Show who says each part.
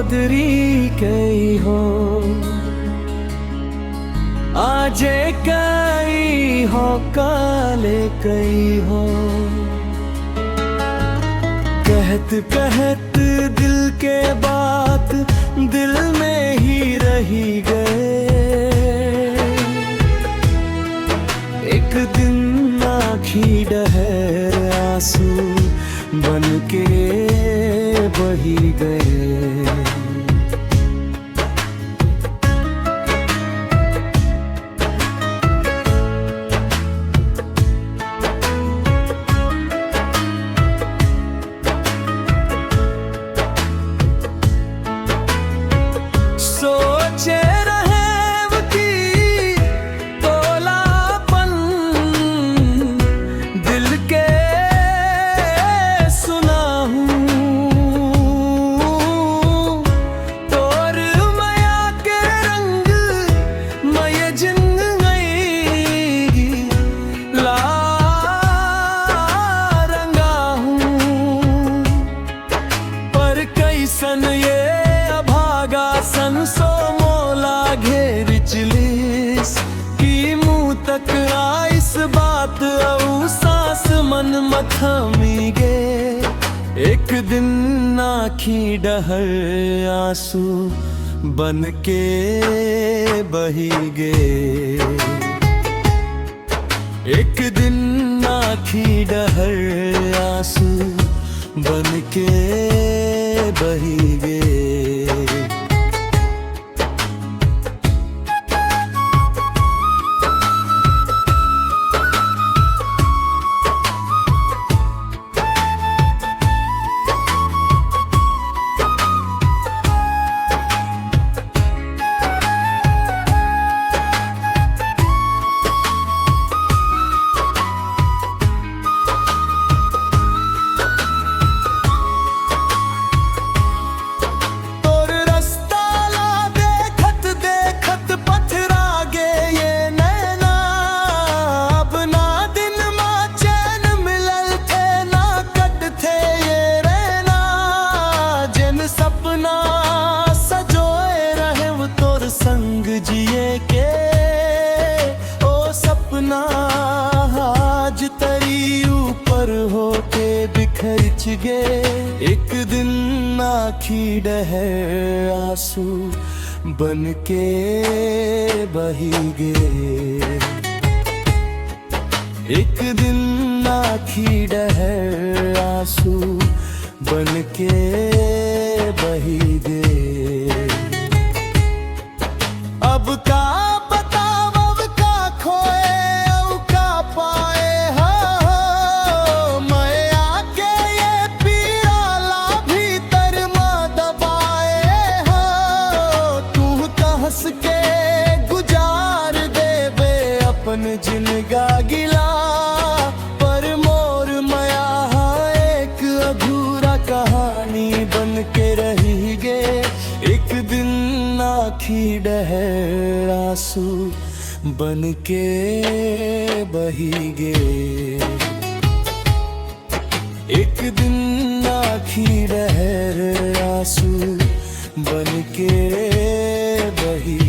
Speaker 1: बदरी कई हो, आजे कई हो काले कई हो। कहत कहत दिल के बात दिल में ही रही गए। एक दिन आँखी डहर आंसू बन के बही गए। सोचे रहे की तोलापन दिल के सुना हूँ। तोर माया के रंग मैं जिंदगी ला रंगा हूँ। पर कैसन ये सन सो मोला घेर चिलिस की मुँह तक आइस बात औ सांस मन मथमी गे। एक दिन आँखी डहर आंसू बन के बही गे। एक दिन आँखी डहर आंसू बन के बही गे। संग जिए के ओ सपना आज तरी ऊपर होके बिखर गे। एक दिन आँखी डहर आंसू बन के बही गे। एक दिन आँखी डहर आंसू बन के बही गे। अब का बताव अब का खोए अब का पाए हो। मैं आके ये पियाला भीतर में दबाए हो। तू तो हंस के गुजार देबे अपन जिनगा गिला। पर मोर माया एक अधूरा कहानी बन के रही गे। एक दिन आँखी डहर आंसू बन के बही गे। एक दिन आँखी डहर आंसू बन के बही